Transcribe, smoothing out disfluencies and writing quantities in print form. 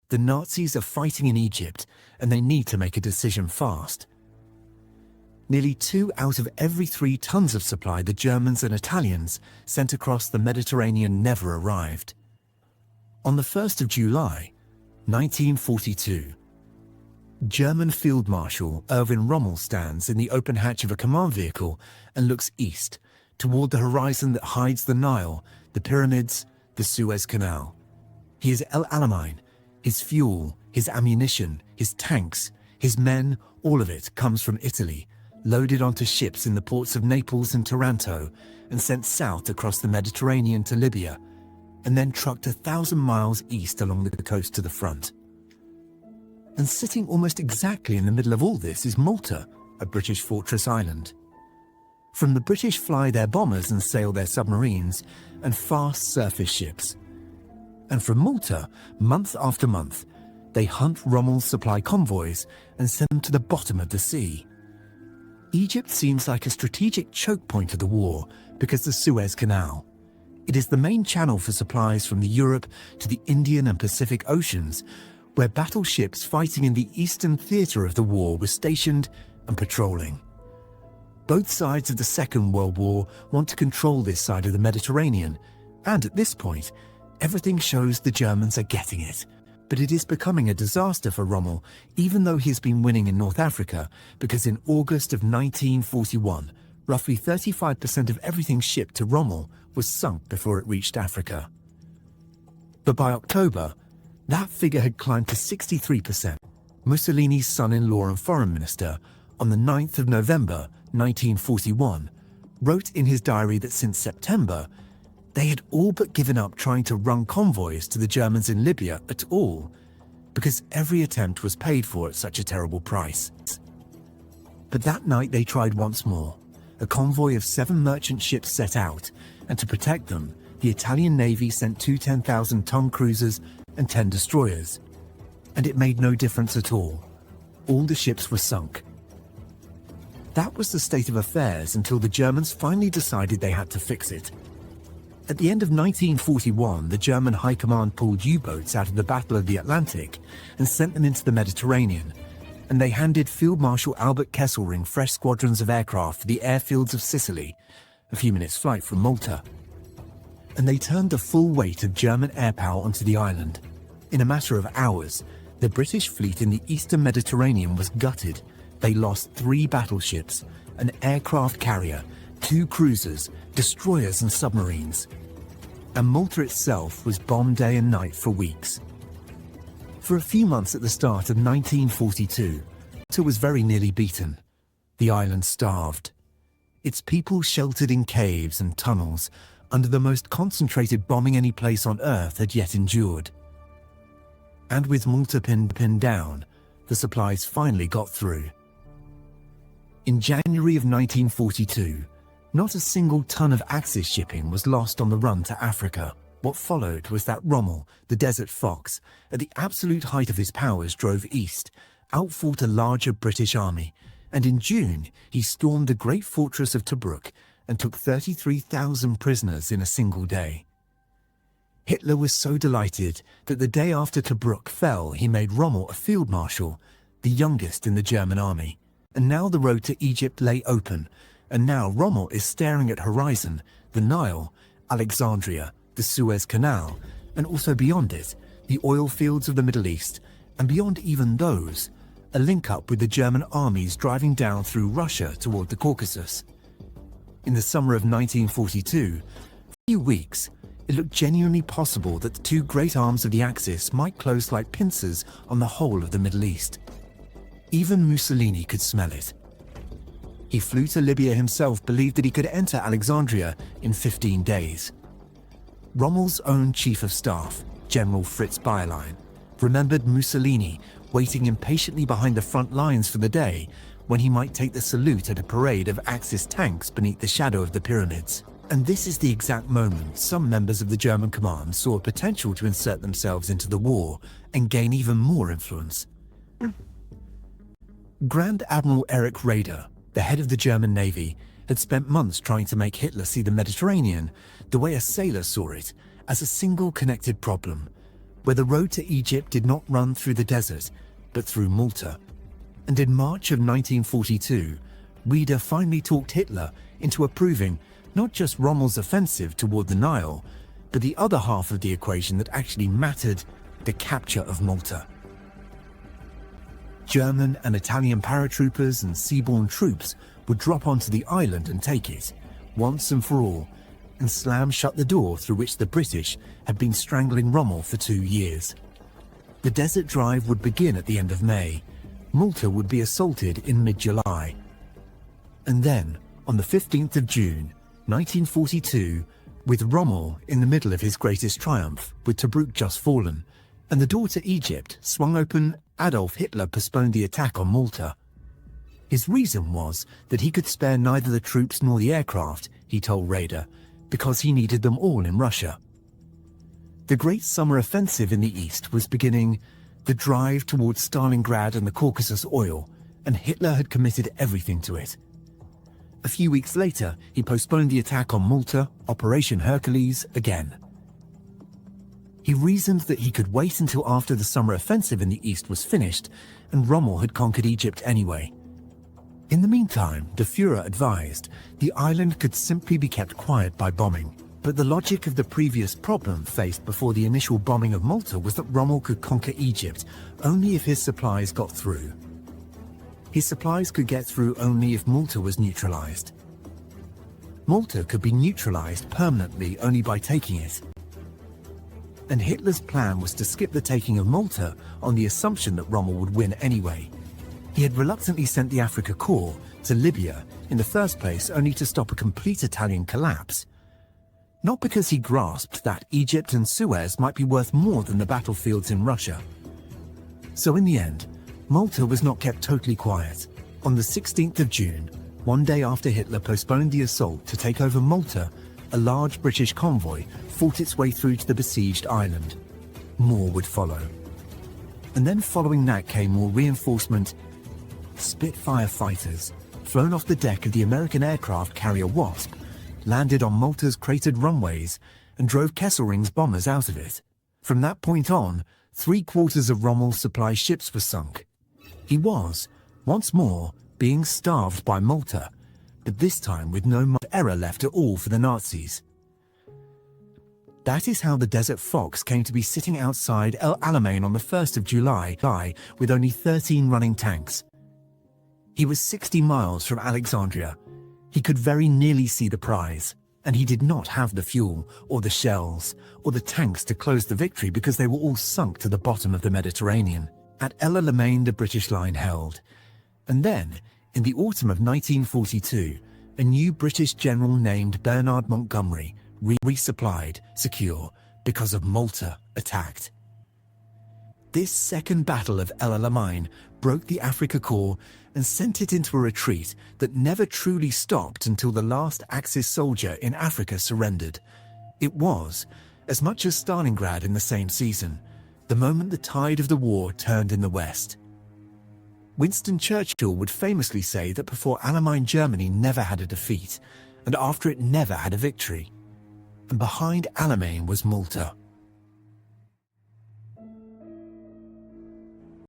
The Nazis are fighting in Egypt, and they need to make a decision fast. Nearly 2 out of every 3 tons of supply the Germans and Italians sent across the Mediterranean never arrived. On the 1st of July, 1942, German Field Marshal Erwin Rommel stands in the open hatch of a command vehicle and looks east, toward the horizon that hides the Nile, the pyramids, the Suez Canal. He is Alamein. His fuel, his ammunition, his tanks, his men, all of it comes from Italy, loaded onto ships in the ports of Naples and Taranto, and sent south across the Mediterranean to Libya, and then trucked 1,000 miles east along the coast to the front. And sitting almost exactly in the middle of all this is Malta, a British fortress island. From the British fly their bombers and sail their submarines and fast surface ships. And from Malta, month after month, they hunt Rommel's supply convoys and send them to the bottom of the sea. Egypt seems like a strategic choke point of the war because the Suez Canal. It is the main channel for supplies from the Europe to the Indian and Pacific Oceans, where battleships fighting in the eastern theatre of the war were stationed and patrolling. Both sides of the Second World War want to control this side of the Mediterranean, and at this point, everything shows the Germans are getting it. But it is becoming a disaster for Rommel, even though he's been winning in North Africa, because in August of 1941, roughly 35% of everything shipped to Rommel was sunk before it reached Africa. But by October, that figure had climbed to 63%. Mussolini's son-in-law and foreign minister, on the 9th of November 1941, wrote in his diary that since September, they had all but given up trying to run convoys to the Germans in Libya at all, because every attempt was paid for at such a terrible price. But that night they tried once more. A convoy of 7 merchant ships set out, and to protect them, the Italian Navy sent 2 10,000-ton cruisers and 10 destroyers. And it made no difference at all. All the ships were sunk. That was the state of affairs until the Germans finally decided they had to fix it. At the end of 1941, the German High Command pulled U-boats out of the Battle of the Atlantic and sent them into the Mediterranean, and they handed Field Marshal Albert Kesselring fresh squadrons of aircraft for the airfields of Sicily, a few minutes' flight from Malta. And they turned the full weight of German air power onto the island. In a matter of hours, the British fleet in the eastern Mediterranean was gutted. They lost 3 battleships, an aircraft carrier, 2 cruisers, destroyers and submarines. And Malta itself was bombed day and night for weeks. For a few months at the start of 1942, Malta was very nearly beaten. The island starved. Its people sheltered in caves and tunnels under the most concentrated bombing any place on earth had yet endured. And with Malta pinned down, the supplies finally got through. In January of 1942, not a single ton of Axis shipping was lost on the run to Africa. What followed was that Rommel, the Desert Fox, at the absolute height of his powers drove east, outfought a larger British army, and in June he stormed the great fortress of Tobruk and took 33,000 prisoners in a single day. Hitler was so delighted that the day after Tobruk fell he made Rommel a field marshal, the youngest in the German army. And now the road to Egypt lay open, and now Rommel is staring at horizon, the Nile, Alexandria, the Suez Canal, and also beyond it, the oil fields of the Middle East, and beyond even those, a link-up with the German armies driving down through Russia toward the Caucasus. In the summer of 1942, for a few weeks, it looked genuinely possible that the 2 great arms of the Axis might close like pincers on the whole of the Middle East. Even Mussolini could smell it. He flew to Libya himself, believed that he could enter Alexandria in 15 days. Rommel's own chief of staff, General Fritz Bayerlein, remembered Mussolini waiting impatiently behind the front lines for the day when he might take the salute at a parade of Axis tanks beneath the shadow of the pyramids. And this is the exact moment some members of the German command saw potential to insert themselves into the war and gain even more influence. Grand Admiral Erich Raeder, the head of the German Navy, had spent months trying to make Hitler see the Mediterranean, the way a sailor saw it, as a single connected problem, where the road to Egypt did not run through the desert, but through Malta. And in March of 1942, Raeder finally talked Hitler into approving not just Rommel's offensive toward the Nile, but the other half of the equation that actually mattered, the capture of Malta. German and Italian paratroopers and seaborne troops would drop onto the island and take it, once and for all, and slam shut the door through which the British had been strangling Rommel for 2 years. The desert drive would begin at the end of May. Malta would be assaulted in mid-July. And then, on the 15th of June, 1942, with Rommel in the middle of his greatest triumph, with Tobruk just fallen, and the door to Egypt swung open, Adolf Hitler postponed the attack on Malta. His reason was that he could spare neither the troops nor the aircraft, he told Raeder, because he needed them all in Russia. The Great Summer Offensive in the east was beginning, the drive towards Stalingrad and the Caucasus oil, and Hitler had committed everything to it. A few weeks later, he postponed the attack on Malta, Operation Herkules, again. He reasoned that he could wait until after the summer offensive in the east was finished, and Rommel had conquered Egypt anyway. In the meantime, the Führer advised, the island could simply be kept quiet by bombing. But the logic of the previous problem faced before the initial bombing of Malta was that Rommel could conquer Egypt only if his supplies got through. His supplies could get through only if Malta was neutralized. Malta could be neutralized permanently only by taking it. And Hitler's plan was to skip the taking of Malta on the assumption that Rommel would win anyway. He had reluctantly sent the Afrika Korps to Libya in the first place only to stop a complete Italian collapse. Not because he grasped that Egypt and Suez might be worth more than the battlefields in Russia. So in the end, Malta was not kept totally quiet. On the 16th of June, one day after Hitler postponed the assault to take over Malta, a large British convoy fought its way through to the besieged island. More would follow. And then following that came more reinforcement. Spitfire fighters, flown off the deck of the American aircraft carrier Wasp, landed on Malta's cratered runways and drove Kesselring's bombers out of it. From that point on, 3/4 of Rommel's supply ships were sunk. He was, once more, being starved by Malta, but this time with no error left at all for the Nazis. That is how the Desert Fox came to be sitting outside Alamein on the 1st of July with only 13 running tanks. He was 60 miles from Alexandria. He could very nearly see the prize, and he did not have the fuel, or the shells, or the tanks to close the victory because they were all sunk to the bottom of the Mediterranean. At Alamein the British line held. And then, in the autumn of 1942, a new British general named Bernard Montgomery resupplied, secure, because of Malta attacked. This second battle of El Alamein broke the Afrika Korps and sent it into a retreat that never truly stopped until the last Axis soldier in Africa surrendered. It was, as much as Stalingrad in the same season, the moment the tide of the war turned in the West. Winston Churchill would famously say that before Alamein Germany never had a defeat, and after it never had a victory. And behind Alamein was Malta.